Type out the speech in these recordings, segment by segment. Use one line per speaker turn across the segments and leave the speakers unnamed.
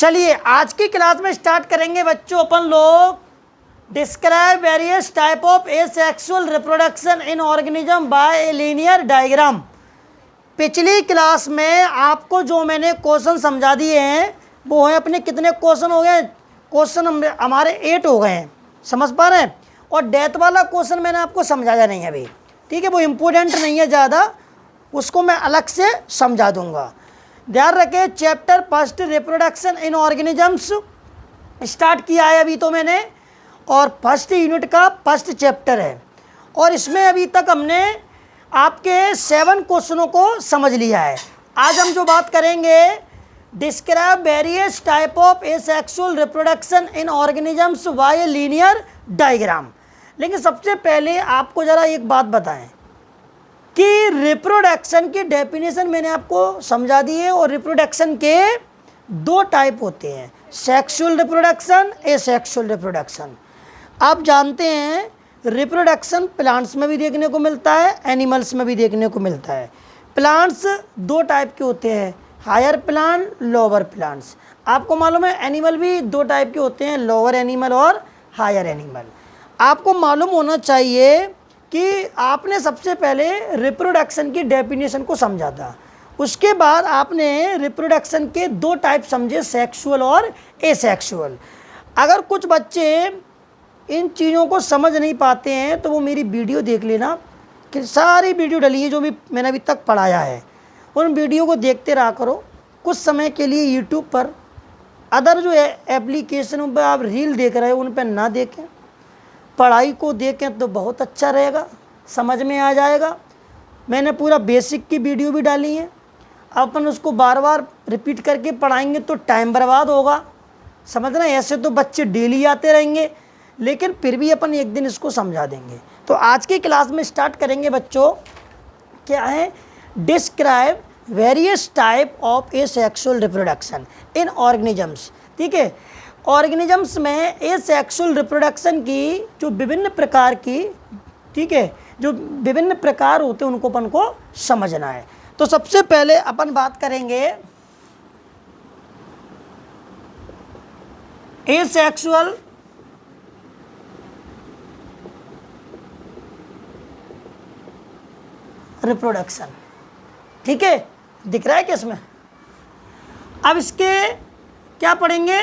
चलिए आज की क्लास में स्टार्ट करेंगे बच्चों अपन लोग describe various type of asexual reproduction in organism by a linear diagram. पिछली क्लास में आपको जो मैंने क्वेश्चन समझा दिए हैं वो है अपने कितने क्वेश्चन हो गए, क्वेश्चन हमारे 8 हो गए हैं, समझ पा रहे हैं। और डेथ वाला क्वेश्चन मैंने आपको समझाया नहीं है अभी, ठीक है, वो इम्पोर्टेंट नहीं है ज़्यादा, उसको मैं अलग से समझा दूंगा। ध्यान रखें chapter first reproduction in organisms start किया है अभी तो मैंने, और फर्स्ट यूनिट का फर्स्ट चैप्टर है और इसमें अभी तक हमने आपके 7 क्वेश्चनों को समझ लिया है। आज हम जो बात करेंगे describe various type of asexual reproduction in organisms bye linear diagram. लेकिन सबसे पहले आपको ज़रा एक बात बताएं कि रिप्रोडक्शन की डेफिनेशन मैंने आपको समझा दी है और रिप्रोडक्शन के 2 टाइप होते हैं, सेक्सुअल रिप्रोडक्शन, एसेक्सुअल रिप्रोडक्शन। आप जानते हैं रिप्रोडक्शन प्लांट्स में भी देखने को मिलता है, एनिमल्स में भी देखने को मिलता है। प्लांट्स 2 टाइप के होते हैं, हायर प्लांट, लोअर प्लांट्स। आपको मालूम है एनिमल भी 2 टाइप के होते हैं, लोअर एनिमल और हायर एनिमल। आपको मालूम होना चाहिए कि आपने सबसे पहले रिप्रोडक्शन की डेफिनेशन को समझा था, उसके बाद आपने रिप्रोडक्शन के 2 टाइप समझे, सेक्सुअल और एसेक्सुअल। अगर कुछ बच्चे इन चीज़ों को समझ नहीं पाते हैं तो वो मेरी वीडियो देख लेना, कि सारी वीडियो डली है जो भी मैंने अभी तक पढ़ाया है, उन वीडियो को देखते रहा करो कुछ समय के लिए। यूट्यूब पर अदर जो एप्लीकेशनों पर आप रील देख रहे हो उन पर ना देखें, पढ़ाई को देखें तो बहुत अच्छा रहेगा, समझ में आ जाएगा। मैंने पूरा बेसिक की वीडियो भी डाली है, अपन उसको बार बार रिपीट करके पढ़ाएंगे तो टाइम बर्बाद होगा, समझ रहे हैं। ऐसे तो बच्चे डेली आते रहेंगे, लेकिन फिर भी अपन एक दिन इसको समझा देंगे। तो आज की क्लास में स्टार्ट करेंगे बच्चों, क्या है, describe various type of asexual reproduction in organisms. ठीक है, ऑर्गेनिजम्स में एसेक्सुअल रिप्रोडक्शन की जो विभिन्न प्रकार की, ठीक है, जो विभिन्न प्रकार होते हैं उनको अपन को समझना है। तो सबसे पहले अपन बात करेंगे एसेक्सुअल रिप्रोडक्शन। ठीक है, दिख रहा है क्या इसमें? अब इसके क्या पढ़ेंगे,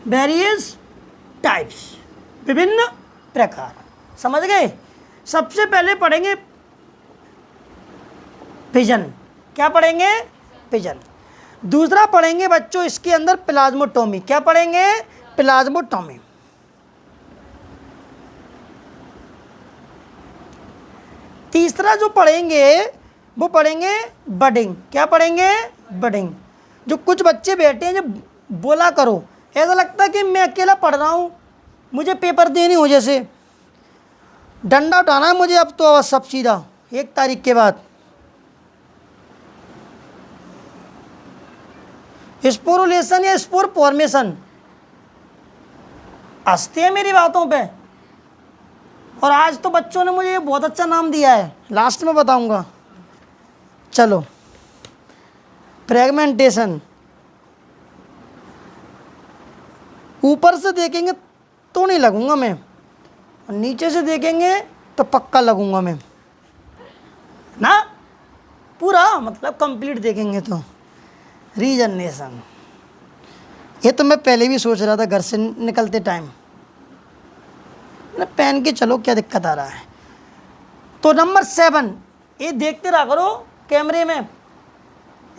वेरियस टाइप्स, विभिन्न प्रकार, समझ गए। सबसे पहले पढ़ेंगे फिजन। क्या पढ़ेंगे? फिजन। दूसरा पढ़ेंगे बच्चों इसके अंदर प्लाज्मोटोमी। क्या पढ़ेंगे? प्लाज्मोटोमी। तीसरा जो पढ़ेंगे वो पढ़ेंगे बडिंग। क्या पढ़ेंगे? बडिंग। जो कुछ बच्चे बैठे हैं जो बोला करो, ऐसा लगता है कि मैं अकेला पढ़ रहा हूँ, मुझे पेपर देनी हो, जैसे डंडा उठाना है मुझे अब तो सब सीधा 1 तारीख के बाद। स्पोरुलेशन या स्पोर फॉर्मेशन, हंसते हैं मेरी बातों पे। और आज तो बच्चों ने मुझे बहुत अच्छा नाम दिया है, लास्ट में बताऊंगा। चलो, फ्रेगमेंटेशन। ऊपर से देखेंगे तो नहीं लगूंगा मैं, और नीचे से देखेंगे तो पक्का लगूंगा मैं ना, पूरा मतलब कंप्लीट देखेंगे तो। रीजनरेशन, ये तो मैं पहले भी सोच रहा था घर से निकलते टाइम, पहन के चलो क्या दिक्कत आ रहा है। तो नंबर 7, ये देखते रहा करो कैमरे में,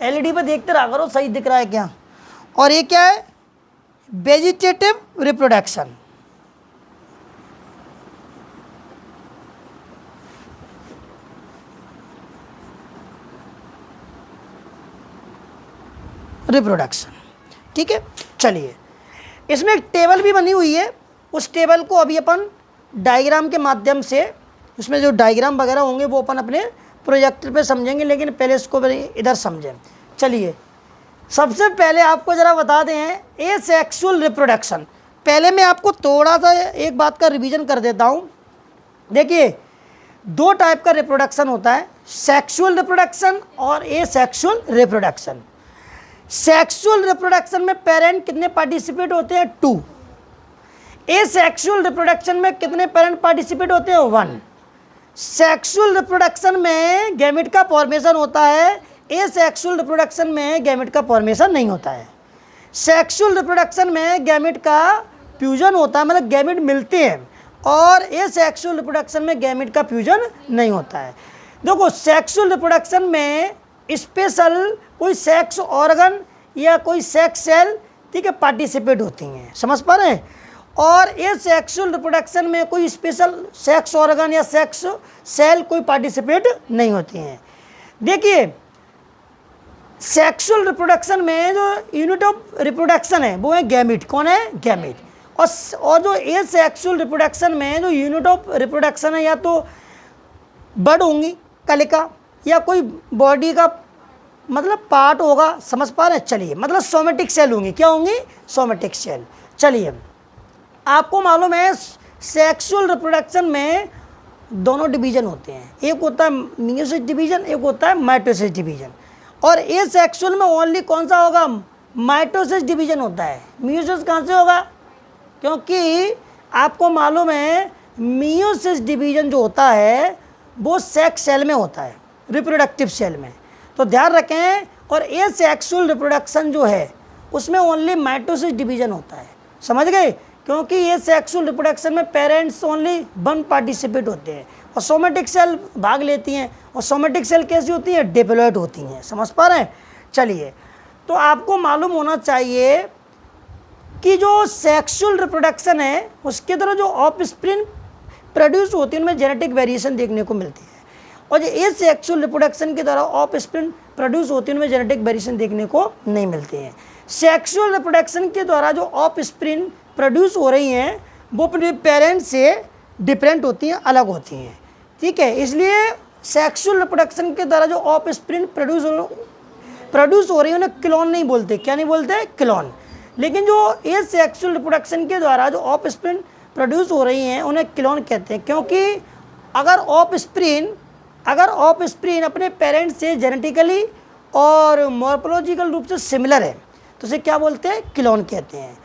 एलईडी पे देखते रहा करो सही दिख रहा है क्या। और ये क्या है? Vegetative reproduction. रिप्रोडक्शन, ठीक है। चलिए, इसमें एक टेबल भी बनी हुई है, उस टेबल को अभी अपन डायग्राम के माध्यम से, उसमें जो डायग्राम वगैरह होंगे वो अपन अपने प्रोजेक्टर पे समझेंगे, लेकिन पहले इसको इधर समझें। चलिए, सबसे पहले आपको ज़रा बता दें एसेक्सुअल रिप्रोडक्शन। पहले मैं आपको थोड़ा सा एक बात का रिवीजन कर देता हूँ। देखिए, दो टाइप का रिप्रोडक्शन होता है, सेक्सुअल रिप्रोडक्शन और एसेक्सुअल रिप्रोडक्शन। सेक्सुअल रिप्रोडक्शन में पेरेंट कितने पार्टिसिपेट होते हैं? 2। एसेक्सुअल रिप्रोडक्शन में कितने पेरेंट पार्टिसिपेट होते हैं? 1। सेक्सुअल रिप्रोडक्शन में गैमेट का फॉर्मेशन होता है, एसेक्सुअल रिप्रोडक्शन में गैमेट का फॉर्मेशन नहीं होता है। सेक्सुअल रिप्रोडक्शन में गैमेट का फ्यूजन होता है, मतलब गैमेट मिलते हैं, और एसेक्सुअल रिप्रोडक्शन में गैमेट का फ्यूजन नहीं होता है। देखो, सेक्सुअल रिप्रोडक्शन में स्पेशल कोई सेक्स ऑर्गन या कोई सेक्स सेल, ठीक है, पार्टिसिपेट होती हैं, समझ पा रहे हैं। और एसेक्सुअल रिप्रोडक्शन में कोई स्पेशल सेक्स ऑर्गन या सेक्स सेल कोई पार्टिसिपेट नहीं होती हैं। देखिए, सेक्सुअल रिप्रोडक्शन में जो यूनिट ऑफ रिप्रोडक्शन है वो है गैमेट। कौन है? गैमेट। और जो एसेक्सुअल रिप्रोडक्शन में जो यूनिट ऑफ रिप्रोडक्शन है, या तो बर्ड होंगी, कलिका, या कोई बॉडी का मतलब पार्ट होगा, समझ पा रहे हैं। चलिए, मतलब सोमेटिक सेल होंगी। क्या होंगी? Somatic cell. चलिए, आपको मालूम है सेक्सुअल रिप्रोडक्शन में दोनों डिवीजन होते हैं, एक होता है मियोसिस डिवीजन, एक होता है माइटोसिस डिवीजन। और एसेक्सुअल में ओनली कौन सा होगा? माइटोसिस डिवीजन होता है। मियोसिस कहाँ से होगा? क्योंकि आपको मालूम है मियोसिस डिवीजन जो होता है वो सेक्स सेल में होता है, रिप्रोडक्टिव सेल में, तो ध्यान रखें। और एसेक्सुअल रिप्रोडक्शन जो है उसमें ओनली माइटोसिस डिवीजन होता है, समझ गए। क्योंकि ये सेक्सुअल रिप्रोडक्शन में पेरेंट्स ओनली 1 पार्टिसिपेट होते हैं और सोमेटिक सेल भाग लेती हैं। और सोमेटिक सेल कैसी होती हैं? डिप्लॉयड होती हैं, समझ पा रहे हैं। चलिए, तो आपको मालूम होना चाहिए कि जो सेक्सुअल रिप्रोडक्शन है उसके द्वारा जो ऑफस्प्रिंग प्रोड्यूस होती है उनमें जेनेटिक वेरिएशन देखने को मिलती है, और जो एसेक्सुअल रिप्रोडक्शन के द्वारा ऑफस्प्रिंग प्रोड्यूस होती है उनमें जेनेटिक वेरिएशन देखने को नहीं मिलती है। सेक्सुअल रिप्रोडक्शन के द्वारा जो ऑफस्प्रिंग प्रोड्यूस हो रही हैं वो अपने पेरेंट्स से डिफरेंट होती हैं, अलग होती हैं, ठीक है। इसलिए सेक्सुअल रिप्रोडक्शन के द्वारा जो ऑफस्प्रिंग प्रोड्यूस हो रही है उन्हें क्लोन नहीं बोलते। क्या नहीं बोलते? क्लोन। लेकिन जो एसेक्सुअल रिप्रोडक्शन के द्वारा जो ऑफस्प्रिंग प्रोड्यूस हो रही हैं उन्हें क्लोन कहते हैं, क्योंकि अगर ऑफस्प्रिंग अपने पेरेंट्स से जेनेटिकली और मॉर्फोलॉजिकल रूप से सिमिलर है तो उसे क्या बोलते हैं? क्लोन कहते हैं।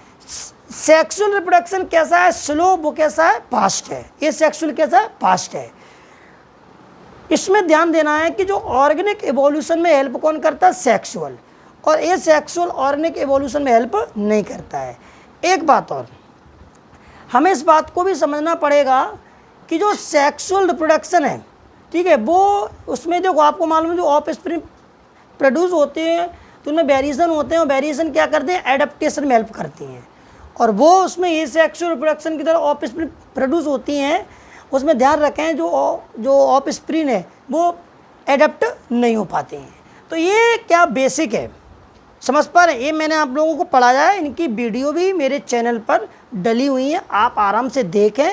सेक्सुअल रिप्रोडक्शन कैसा है? स्लो। वो कैसा है? फास्ट है। ये सेक्सुअल कैसा है? फास्ट है। इसमें ध्यान देना है कि जो ऑर्गेनिक एवोल्यूशन में हेल्प कौन करता है? सेक्सुअल। और ये सेक्सुअल ऑर्गेनिक एवोल्यूशन में हेल्प नहीं करता है। एक बात और, हमें इस बात को भी समझना पड़ेगा कि जो सेक्सुअल रिप्रोडक्शन है, ठीक है, वो उसमें देखो आपको मालूम है जो ऑफस्प्रिंग प्रोड्यूस होते हैं तो उनमें वेरिएशन होते हैं, और वेरिएशन क्या करते हैं? एडेप्टेशन में हेल्प करती हैं। और वो उसमें एसेक्सुअल रिप्रोडक्शन की तरह ऑफस्प्रिंग प्रोड्यूस होती हैं, उसमें ध्यान रखें जो ऑफस्प्रिंग है वो एडप्ट नहीं हो पाते हैं। तो ये क्या बेसिक है, समझ पा रहे हैं। ये मैंने आप लोगों को पढ़ाया है, इनकी वीडियो भी मेरे चैनल पर डली हुई है, आप आराम से देखें,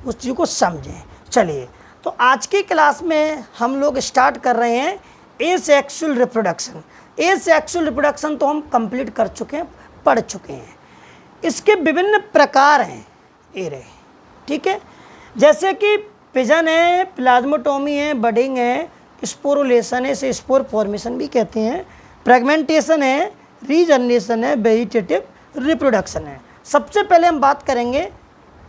उस चीज़ को समझें। चलिए, तो आज की क्लास में हम लोग स्टार्ट कर रहे हैं एसेक्सुअल रिप्रोडक्शन। एसेक्सुअल रिप्रोडक्शन तो हम कंप्लीट कर चुके हैं, पढ़ चुके हैं। इसके विभिन्न प्रकार हैं ये रहे, ठीक है, जैसे कि पिजन है, प्लाज्मोटोमी है, बडिंग है, स्पोरुलेशन है, इसे स्पोर फॉर्मेशन भी कहते हैं, फ्रेगमेंटेशन है, रीजनरेशन है, वेजिटेटिव रिप्रोडक्शन है। सबसे पहले हम बात करेंगे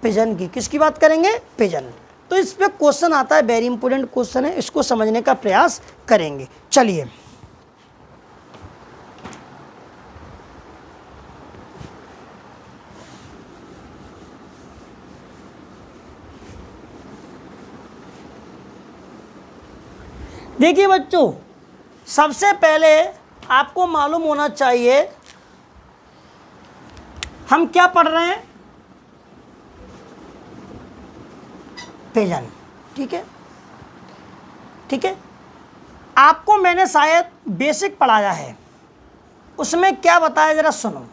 पिजन की। किसकी बात करेंगे? पिजन। तो इस पे क्वेश्चन आता है, वेरी इंपॉर्टेंट क्वेश्चन है, इसको समझने का प्रयास करेंगे। चलिए, देखिए बच्चों, सबसे पहले आपको मालूम होना चाहिए हम क्या पढ़ रहे हैं? पिजन, ठीक है, ठीक है। आपको मैंने शायद बेसिक पढ़ाया है, उसमें क्या बताया जरा सुनो।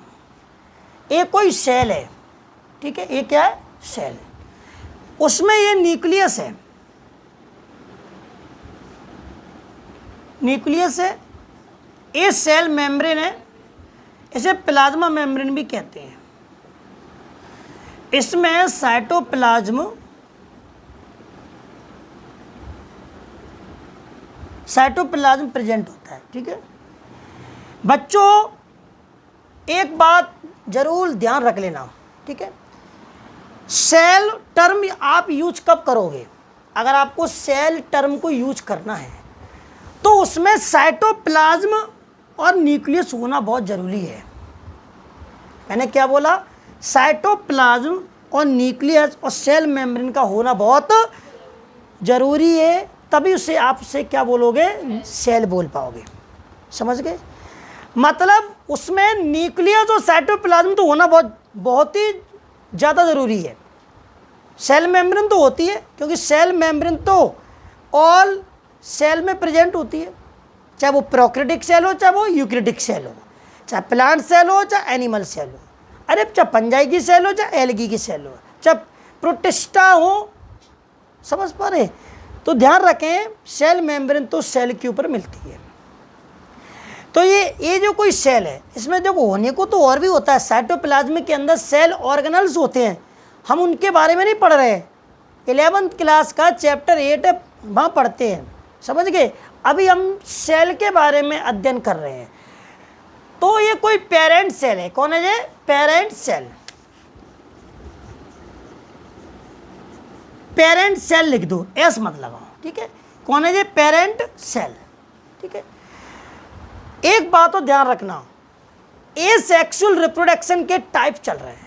एक कोई सेल है, ठीक है, ये क्या है? सेल। उसमें ये न्यूक्लियस है, न्यूक्लियस है, ये सेल मेम्ब्रेन है, इसे प्लाज्मा मेम्ब्रेन भी कहते हैं। इसमें साइटोप्लाज्म साइटोप्लाज्म प्रेजेंट होता है। ठीक है बच्चों, एक बात जरूर ध्यान रख लेना। ठीक है, सेल टर्म आप यूज कब करोगे? अगर आपको सेल टर्म को यूज करना है तो उसमें साइटोप्लाज्म और न्यूक्लियस होना बहुत जरूरी है। मैंने क्या बोला? साइटोप्लाज्म और न्यूक्लियस और सेल मेम्ब्रेन का होना बहुत जरूरी है, तभी उसे आप उसे क्या बोलोगे? सेल बोल पाओगे। समझ गए? मतलब उसमें न्यूक्लियस और साइटोप्लाज्म तो होना बहुत ही ज़्यादा ज़रूरी है। सेल मेम्ब्रेन तो होती है, क्योंकि सेल मेम्ब्रेन तो ऑल सेल में प्रेजेंट होती है, चाहे वो प्रोकैरियोटिक सेल हो, चाहे वो यूकैरियोटिक सेल हो, चाहे प्लांट सेल हो, चाहे एनिमल सेल हो, अरे चाहे फंजाई की सेल हो, चाहे एल्गी की सेल हो, चाहे प्रोटिस्टा हो। समझ पा रहे? तो ध्यान रखें, सेल मेम्ब्रेन तो सेल के ऊपर मिलती है। तो ये जो कोई सेल है, इसमें देखो होने को तो और भी होता है। साइटोप्लाज्म के अंदर सेल ऑर्गेनल्स होते हैं, हम उनके बारे में नहीं पढ़ रहे हैं। 11th क्लास का चैप्टर 8 है, वहाँ पढ़ते हैं। समझ गए? अभी हम सेल के बारे में अध्ययन कर रहे हैं। तो ये कोई पेरेंट सेल है। कौन है ये? Parent cell. पेरेंट सेल लिख दो, एस मत लगाओ। ठीक है, कौन है ये? Parent cell. ठीक है, एक बात तो ध्यान रखना, एसेक्सुअल रिप्रोडक्शन के टाइप चल रहे हैं।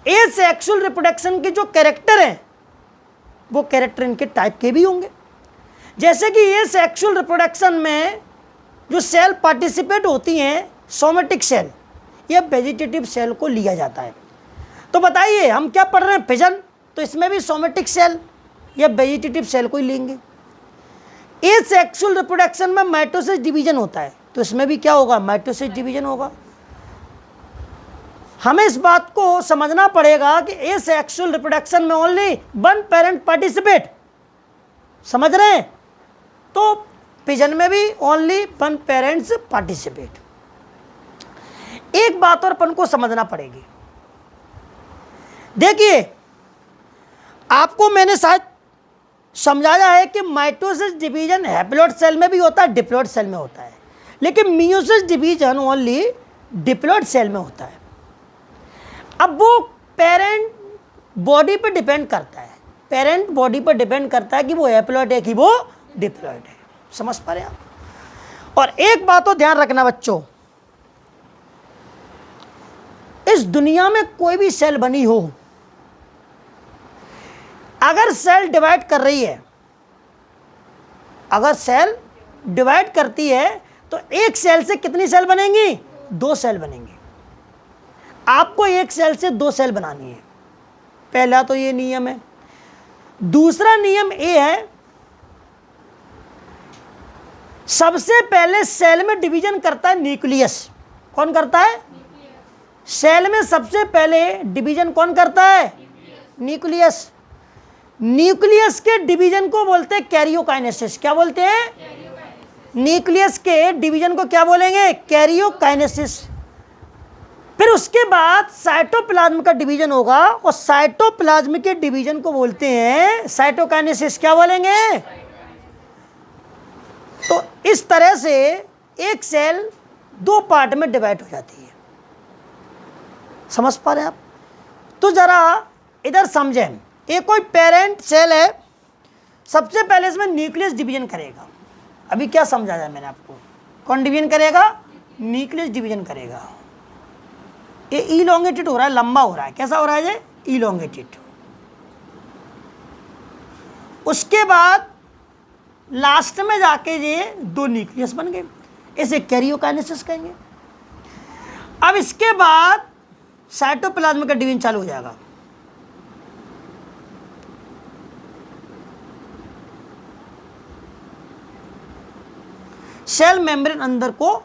एसेक्सुअल रिप्रोडक्शन के जो कैरेक्टर हैं वो कैरेक्टर इनके टाइप के भी होंगे। जैसे कि एसेक्सुअल रिप्रोडक्शन में जो सेल पार्टिसिपेट होती हैं, सोमेटिक सेल या वेजिटेटिव सेल को लिया जाता है। तो बताइए हम क्या पढ़ रहे हैं? फिजन। तो इसमें भी सोमेटिक सेल या वेजिटेटिव सेल को ही लेंगे। एसेक्सुअल रिप्रोडक्शन में माइटोसिस डिवीजन होता है, तो इसमें भी क्या होगा? माइटोसिस डिवीजन होगा। हमें इस बात को समझना पड़ेगा कि एसेक्सुअल रिप्रोडक्शन में ओनली वन पेरेंट पार्टिसिपेट। समझ रहे हैं? तो पिजन में भी ओनली वन पेरेंट्स पार्टिसिपेट। एक बात और अपन को समझना पड़ेगी। देखिए, आपको मैंने शायद समझाया है कि माइटोसिस डिवीजन हैप्लॉइड सेल में भी होता है, डिप्लॉइड सेल में होता है, लेकिन meiosis division only diploid cell में होता है। अब वो पेरेंट बॉडी पर डिपेंड करता है, पेरेंट बॉडी पर डिपेंड करता है कि वो हैप्लॉइड है कि वो डिप्लॉइड है। समझ पा रहे हैं आप? और एक बात तो ध्यान रखना बच्चों, इस दुनिया में कोई भी सेल बनी हो, अगर सेल डिवाइड कर रही है, अगर सेल डिवाइड करती है तो एक सेल से कितनी सेल बनेंगी? 2 सेल बनेंगी। आपको एक सेल से 2 सेल बनानी है। पहला तो ये नियम है। दूसरा नियम ये है, सबसे पहले सेल में डिवीजन करता है न्यूक्लियस। कौन करता है? सेल में सबसे पहले डिवीजन कौन करता है? न्यूक्लियस। न्यूक्लियस के डिवीजन को बोलते हैं कैरियोकाइनेसिस। क्या बोलते हैं? न्यूक्लियस के डिवीजन को क्या बोलेंगे? कैरियोकाइनेसिस। फिर उसके बाद साइटोप्लाज्म का डिवीजन होगा और साइटोप्लाज्म के डिवीजन को बोलते हैं साइटोकाइनेसिस। क्या बोलेंगे? तो इस तरह से एक सेल 2 पार्ट में डिवाइड हो जाती है। समझ पा रहे हैं आप? तो जरा इधर समझें, एक कोई पेरेंट सेल है, सबसे पहले इसमें न्यूक्लियस डिवीजन करेगा। अभी क्या समझाया मैंने आपको? कौन डिवीजन करेगा? न्यूक्लियस डिवीजन करेगा। ये इलोंगेटेड हो रहा है, लंबा हो रहा है। कैसा हो रहा है ये? इलोंगेटेड। उसके बाद लास्ट में जाके ये 2 न्यूक्लियस बन गए, इसे कैरियोकाइनेसिस कहेंगे। अब इसके बाद साइटोप्लाज्म का डिवीजन चालू हो जाएगा। सेल मेम्ब्रेन अंदर को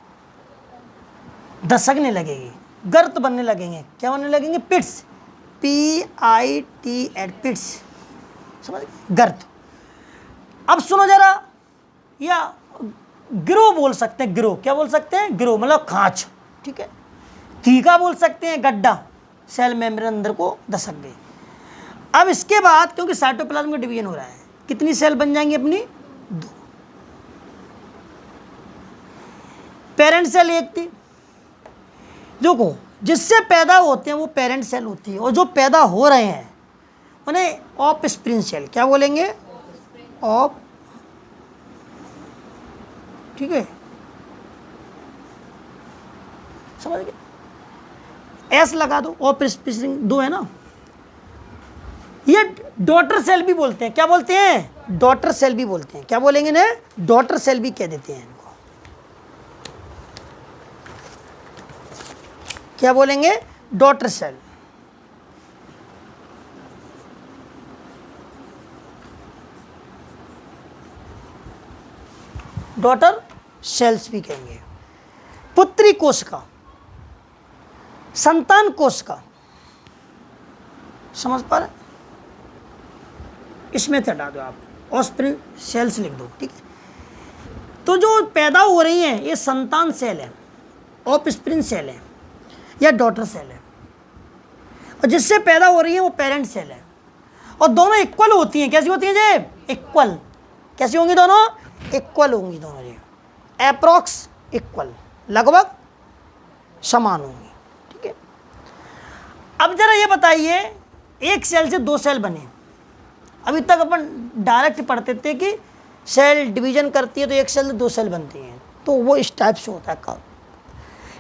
धसकने लगेगी, गर्त बनने लगेंगे। क्या बनने लगेंगे? पिट्स। PITS, पिट्स। समझ? गर्त। अब सुनो जरा, या ग्रो बोल सकते हैं। ग्रो क्या बोल सकते हैं? ग्रो मतलब खांच। ठीक है, टीका बोल सकते हैं, गड्ढा। सेल मेम्ब्रेन अंदर को धसक गई। अब इसके बाद क्योंकि साइटोप्लाज्म का डिवीजन हो रहा है, कितनी सेल बन जाएंगी अपनी? 2। पेरेंट सेल एक थी। देखो जिससे पैदा होते हैं वो पेरेंट सेल होती है, और जो पैदा हो रहे हैं उन्हें ऑफ स्प्रिंग सेल क्या बोलेंगे? ऑफ, ठीक है, समझ गए? एस लगा दो, ऑफ स्प्रिंग दो है ना। ये डॉटर सेल भी बोलते हैं, क्या बोलते हैं? डॉटर सेल भी बोलते हैं। क्या बोलेंगे ना? डॉटर सेल भी कह देते हैं इनको। क्या बोलेंगे? Daughter cell. डॉटर सेल्स भी कहेंगे। पुत्री कोश का, संतान कोश का, समझ पा रहे? इसमें हटा दो आप, ऑस्प्रिंग सेल्स लिख दो, ठीक है। तो जो पैदा हो रही हैं ये संतान सेल है, ऑफ स्प्रिंग सेल है या डॉटर सेल है, और जिससे पैदा हो रही है वो पेरेंट सेल है। और दोनों इक्वल होती हैं। कैसी होती हैं जी? इक्वल। कैसी होंगी दोनों? इक्वल होंगी दोनों जी, अप्रॉक्स इक्वल, लगभग समान होंगी, ठीक है। अब जरा ये बताइए, एक सेल से दो सेल बने। अभी तक अपन डायरेक्ट पढ़ते थे कि सेल डिवीजन करती है तो एक सेल से दो सेल बनती हैं, तो वो इस टाइप से होता है काम।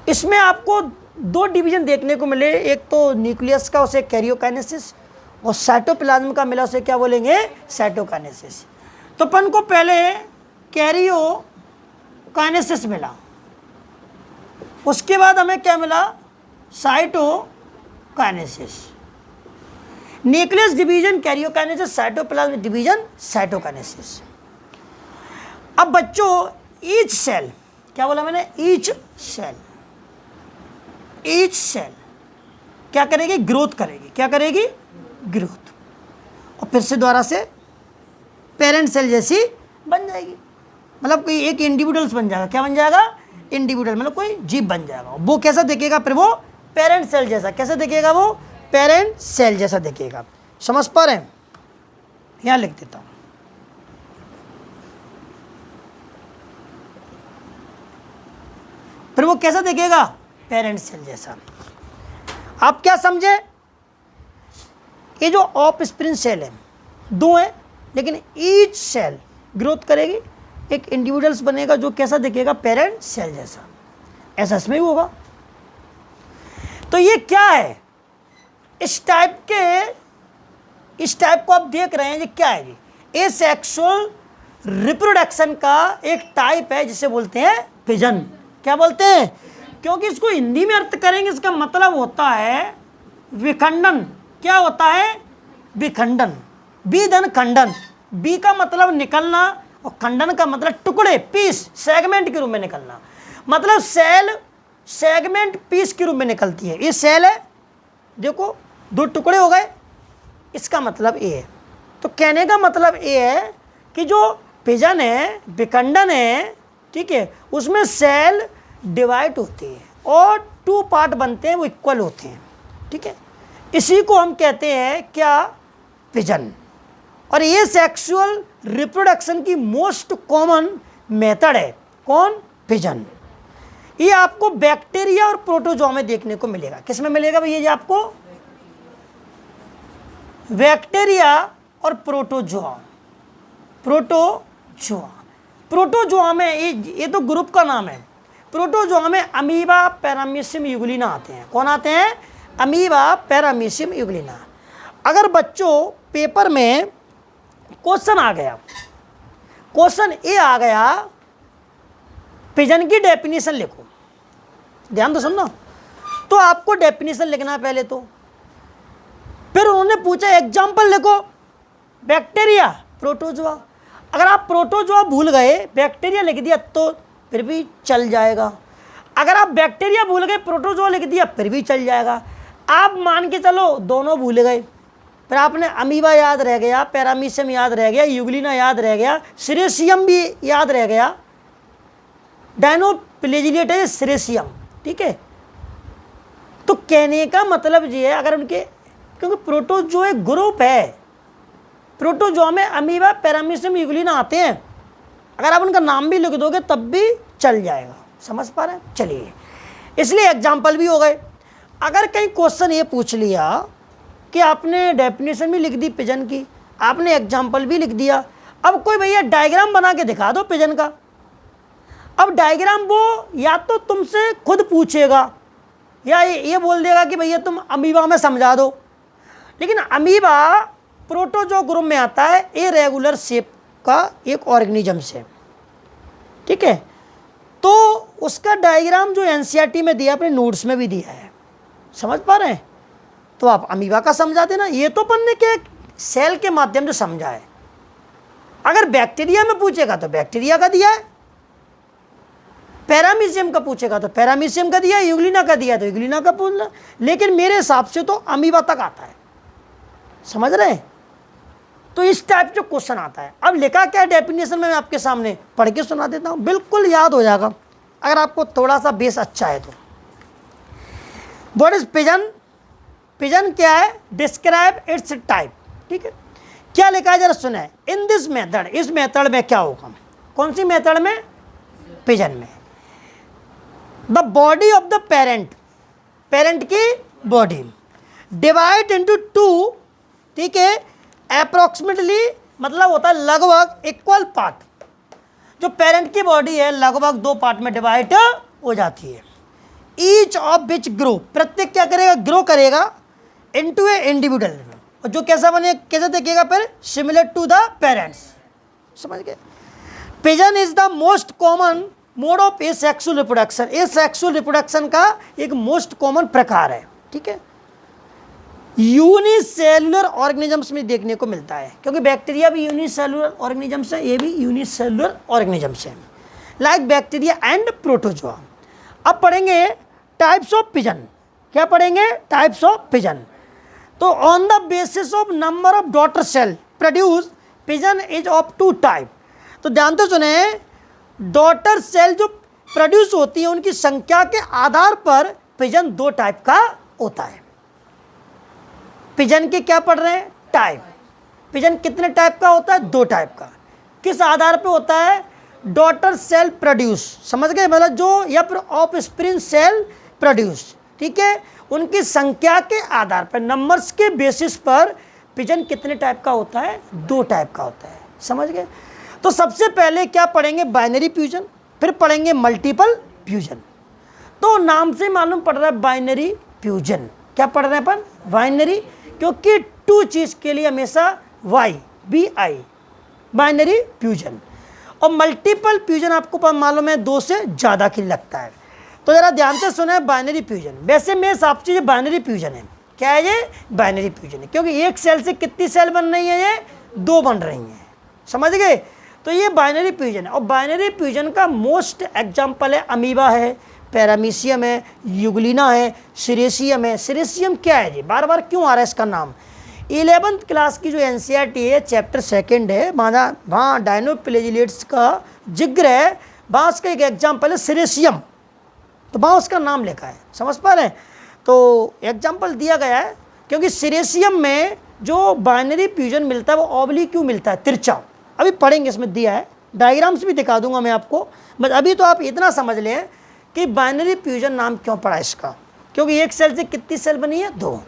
इसमें आपको दो डिवीजन देखने को मिले, एक तो न्यूक्लियस का, उसे कैरियोकाइनेसिस, और साइटोप्लाज्म का मिला, उसे क्या बोलेंगे? साइटोकाइनेसिस। तो अपन को पहले कैरियोकाइनेसिस मिला, उसके बाद हमें क्या मिला? Cytokinesis. Nucleus division karyokinesis, cytoplasm division cytokinesis. अब बच्चों ईच सेल, क्या बोला मैंने? ईच सेल, ईच सेल क्या करेगी? ग्रोथ करेगी। क्या करेगी? ग्रोथ। और फिर से दोबारा से पेरेंट सेल जैसी बन जाएगी, मतलब कोई एक इंडिविजुअल्स बन जाएगा। क्या बन जाएगा? इंडिविजुअल, मतलब कोई जीव बन जाएगा। वो कैसा दिखेगा फिर? वो पेरेंट सेल जैसा। कैसे दिखेगा वो? पेरेंट सेल जैसा दिखेगा। समझ पा रहे हैं? यहां लिख देता हूं। फिर वो कैसा दिखेगा? पेरेंट सेल जैसा। आप क्या समझे? ये जो ऑफ स्प्रिंग सेल है, दो है, लेकिन ईच सेल ग्रोथ करेगी, एक इंडिविजुअल्स बनेगा जो कैसा दिखेगा? पेरेंट सेल जैसा। ऐसा इसमें भी होगा। तो ये क्या है? इस टाइप को आप देख रहे हैं, ये क्या है? ये सेक्सुअल रिप्रोडक्शन का एक टाइप है जिसे बोलते हैं फिजन। क्या बोलते हैं? क्योंकि इसको हिंदी में अर्थ करेंगे, इसका मतलब होता है विखंडन। क्या होता है? विखंडन। विधन खंडन। बी का मतलब निकलना, और खंडन का मतलब टुकड़े, पीस, सेगमेंट के रूप में निकलना। मतलब सेल सेगमेंट, पीस के रूप में निकलती है। ये सेल है, देखो दो टुकड़े हो गए, इसका मतलब ये है। तो कहने का मतलब ये है कि जो फिजन है, विखंडन है, ठीक है, उसमें सेल डिवाइड होती है और टू पार्ट बनते हैं, वो इक्वल होते हैं, ठीक है। इसी को हम कहते हैं क्या? फिजन। और ये सेक्सुअल रिप्रोडक्शन की मोस्ट कॉमन मेथड है। कौन? फिजन। ये आपको बैक्टीरिया और प्रोटोजोआ में देखने को मिलेगा। किस में मिलेगा भैया? ये आपको बैक्टीरिया और प्रोटोजोआ। प्रोटोजोआ में ये तो ग्रुप का नाम है। प्रोटोजोआ में अमीबा, पैरामीशियम, यूग्लिना आते हैं। कौन आते हैं? Amoeba, paramecium, Euglena. अगर बच्चों पेपर में क्वेश्चन आ गया, क्वेश्चन ये आ गया, फिजन की डेफिनेशन लिखो, ध्यान तो सुनना। तो आपको डेफिनेशन लिखना है पहले तो, फिर उन्होंने पूछा एग्जाम्पल लिखो, बैक्टीरिया, प्रोटोजोआ। अगर आप प्रोटोजोआ भूल गए, बैक्टीरिया लिख दिया तो फिर भी चल जाएगा। अगर आप बैक्टीरिया भूल गए, प्रोटोजोआ लिख दिया, फिर भी चल जाएगा। आप मान के चलो दोनों भूल गए, फिर आपने अमीबा याद रह गया, पैरामीशियम याद रह गया, यूग्लिना याद रह गया, सीरेशियम भी याद रह गया, डायनोप्लेजिलेट है सीरेशियम, ठीक है। तो कहने का मतलब ये है, अगर उनके, क्योंकि प्रोटोजोआ एक ग्रुप है, प्रोटोजोआ में अमीबा, पैरामीशियम, यूग्लिना आते हैं। अगर आप उनका नाम भी लिख दोगे तब भी चल जाएगा, समझ पा रहे हैं? चलिए, इसलिए एग्जाम्पल भी हो गए। अगर कहीं क्वेश्चन ये पूछ लिया कि आपने डेफिनेशन भी लिख दी पिजन की, आपने एग्जाम्पल भी लिख दिया, अब कोई भैया डायग्राम बना के दिखा दो पिजन का। अब डायग्राम वो या तो तुमसे खुद पूछेगा या ये बोल देगा कि भैया तुम अमीबा में समझा दो। लेकिन अमीबा प्रोटोजो ग्रुप में आता है, इरेगुलर शेप का एक ऑर्गेनिज्म से, ठीक है। तो उसका डायग्राम जो एनसीईआरटी में दिया, अपने नोट्स में भी दिया है, समझ पा रहे हैं? तो आप अमीबा का समझा देना। ये तो पन्ने के सेल के माध्यम से समझा है। अगर बैक्टीरिया में पूछेगा तो बैक्टीरिया का दिया है, पैरामीशियम का पूछेगा तो पैरामीशियम का दिया है, यूग्लिना का दिया है तो यूग्लिना का पूछना। लेकिन मेरे हिसाब से तो अमीबा तक आता है, समझ रहे हैं? तो इस टाइप से क्वेश्चन आता है। अब लिखा क्या डेफिनेशन में मैं आपके सामने पढ़ के सुना देता हूं, बिल्कुल याद हो जाएगा अगर आपको थोड़ा सा बेस अच्छा है तो। What is pigeon? पिजन क्या है? डिस्क्राइब इट्स टाइप, ठीक है। क्या लिखा है जरा सुना है? इन दिस मेथड, इस मेथड में क्या होगा? कौन सी मेथड में? पिजन में। The body of the parent, parent की बॉडी डिवाइड इनटू टू, ठीक है, अप्रोक्सीमेटली मतलब होता है लगभग इक्वल पार्ट। जो पेरेंट की बॉडी है लगभग 2 पार्ट में डिवाइड हो जाती है। ईच ऑफ विच ग्रो, प्रत्येक क्या करेगा? ग्रो करेगा इनटू ए इंडिविजुअल। और जो कैसा बने, कैसे देखेगा? फिर सिमिलर टू द पेरेंट्स, समझ गए? Pigeon is the most common mode of A sexual reproduction. A sexual reproduction का एक मोस्ट कॉमन प्रकार है, ठीक है। यूनिसेलुलर ऑर्गेनिजम्स में देखने को मिलता है, क्योंकि बैक्टीरिया भी यूनिसेलुलर ऑर्गेनिजम्स है, ये भी यूनिसेलुलर ऑर्गेनिजम्स है, लाइक बैक्टीरिया एंड प्रोटोजोआ। अब पढ़ेंगे टाइप्स ऑफ पिजन। क्या पढ़ेंगे? Types of fission. तो on the basis of number of daughter cell produce, fission is of 2 type. तो ध्यान तो सुने, डॉटर सेल जो प्रोड्यूस होती है उनकी संख्या के आधार पर पिजन 2 टाइप का होता है। पिजन के क्या पढ़ रहे हैं? टाइप। पिजन कितने टाइप का होता है? 2 टाइप का। किस आधार पे होता है? डॉटर सेल प्रोड्यूस, समझ गए? मतलब जो या फिर ऑफ स्प्रिंग सेल प्रोड्यूस, ठीक है, उनकी संख्या के आधार पर, नंबर्स के बेसिस पर पिजन कितने टाइप का होता है? 2 टाइप का होता है, समझ गए? तो सबसे पहले क्या पढ़ेंगे? बाइनरी फ्यूजन, फिर पढ़ेंगे मल्टीपल फ्यूजन। तो नाम से मालूम पड़ रहा है बाइनरी फ्यूजन। क्या पढ़ रहे हैं अपन? बाइनरी, क्योंकि 2 चीज़ के लिए हमेशा वाई, BI, बाइनरी फ्यूजन। और मल्टीपल फ्यूजन आपको मालूम है 2 से ज़्यादा के लिए लगता है। तो ज़रा ध्यान से सुना है बाइनरी फ्यूजन। वैसे मेरे हिसाब से ये बाइनरी फ्यूजन है। क्या है ये? बाइनरी फ्यूजन है, क्योंकि एक सेल से कितनी सेल बन रही है? ये 2 बन रही हैं, समझ गए? तो ये बाइनरी फ्यूजन है। और बाइनरी फ्यूजन का मोस्ट एग्जाम्पल है अमीबा है, पैरामीशियम है, यूग्लिना है, सीरेशियम है। सीरेशियम क्या है जी? बार बार क्यों आ रहा है इसका नाम? 11th क्लास की जो एनसीईआरटी है, चैप्टर 2 है, वहाँ डायनोप्लेजिलेट्स का जिक्र है, वहाँ उसका एक एग्जाम्पल है सीरेशियम, तो वहाँ उसका नाम लिखा है, समझ पा रहे हैं? तो एग्जाम्पल दिया गया है, क्योंकि सीरेशियम में जो बाइनरी फ्यूजन मिलता है वो ऑब्लिक क्यों मिलता है? तिरछा। अभी पढ़ेंगे, इसमें दिया है, डायग्राम्स भी दिखा दूंगा मैं आपको, बस अभी तो आप इतना समझ लें कि बाइनरी फ्यूजन नाम क्यों पड़ा इसका, क्योंकि एक सेल से कितनी सेल बनी है? 2,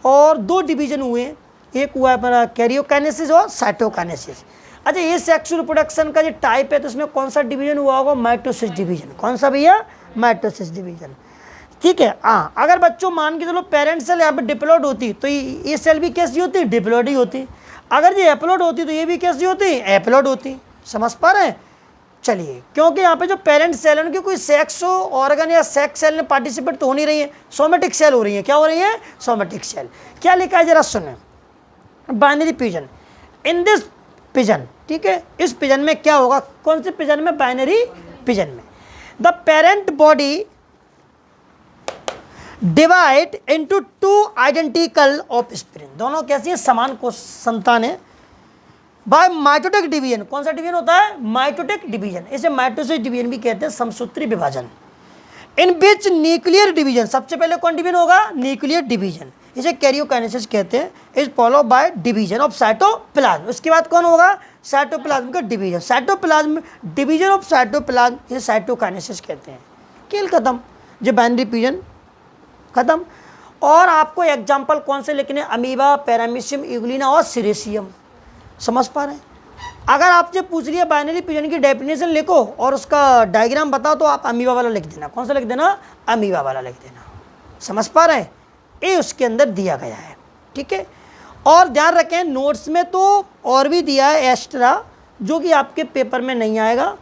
और 2 डिवीजन हुए। एक हुआ है कैरियोकाइनेसिस और साइटोकाइनेसिस। अच्छा, ये सेक्सुअल रिप्रोडक्शन का जो टाइप है तो उसमें कौन सा डिवीजन हुआ होगा? Mitosis division. कौन सा भैया? माइटोसिस डिवीजन, ठीक है। हाँ, अगर बच्चों मान के चलो पेरेंट सेल यहाँ पे डिप्लॉइड होती तो ये सेल भी कैसी होती? डिप्लॉइड ही होती। अगर ये एप्लॉइड होती तो ये भी कैसी होती? एप्लॉइड होती। समझ पा रहे हैं? चलिए, क्योंकि यहाँ पे जो पेरेंट सेल है उनकी कोई सेक्स ऑर्गन या सेक्स सेल में पार्टिसिपेट तो हो नहीं रही है, सोमेटिक सेल हो रही है। क्या हो रही है? Somatic cell. क्या लिखा है जरा सुने? Binary fission. In this fission, ठीक है, इस पिजन में क्या होगा? कौन से पिजन में? बाइनरी पिजन में। The parent body divide into 2 identical of spring, दोनों कैसी है? समान कोश संतान है, बाय माइटोटिक डिवीजन। कौन सा डिवीजन होता है? Mitotic division. इसे माइटोसिस डिवीजन भी कहते हैं, समसूत्री विभाजन। इन विच न्यूक्लियर डिवीजन, सबसे पहले कौन डिवीजन होगा? Nuclear division. इसे कैरियोकाइनेसिस कहते हैं। Is follow by division of cytoplasm. उसके बाद कौन होगा? साइटोप्लाज्म का division. Cytoplasm division of cytoplasm इसे साइटोकाइनेसिस कहते हैं। खेल खत्म, जो बाइनरी फ्यूजन खत्म। और आपको एग्जाम्पल कौन से लिखने? अमीबा, पैरामीशियम, यूग्लिना और सीरेशियम। समझ पा रहे हैं? अगर आपसे पूछ लिया बाइनरी फ्यूजन की डेफिनेशन लिखो और उसका डायग्राम बताओ, तो आप अमीबा वाला लिख देना। कौन सा लिख देना? अमीबा वाला लिख देना। समझ पा रहे हैं? ये उसके अंदर दिया गया है, ठीक है। और ध्यान रखें, नोट्स में तो और भी दिया है एक्स्ट्रा, जो कि आपके पेपर में नहीं आएगा।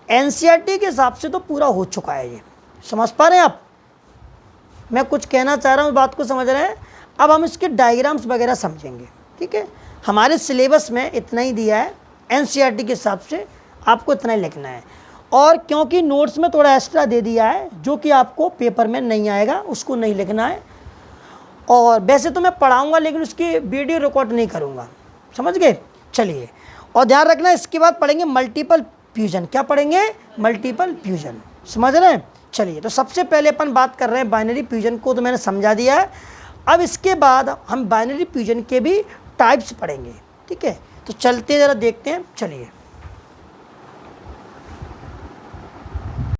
एनसीईआरटी के हिसाब से तो पूरा हो चुका है ये। समझ पा रहे हैं आप? मैं कुछ कहना चाह रहा हूँ, बात को समझ रहे हैं? अब हम इसके डायग्राम्स वगैरह समझेंगे, ठीक है। हमारे सिलेबस में इतना ही दिया है, एनसीईआरटी के हिसाब से आपको इतना ही लिखना है। और क्योंकि नोट्स में थोड़ा एक्स्ट्रा दे दिया है, जो कि आपको पेपर में नहीं आएगा, उसको नहीं लिखना है। और वैसे तो मैं पढ़ाऊँगा, लेकिन उसकी वीडियो रिकॉर्ड नहीं करूँगा। समझ गए? चलिए, और ध्यान रखना, इसके बाद पढ़ेंगे मल्टीपल फ्यूजन। क्या पढ़ेंगे? Multiple fusion. समझ रहे हैं? चलिए, तो सबसे पहले अपन बात कर रहे हैं बाइनरी फ्यूजन को, तो मैंने समझा दिया है। अब इसके बाद हम बाइनरी फ्यूजन के भी टाइप्स पढ़ेंगे, ठीक है। तो चलते ज़रा देखते हैं, चलिए।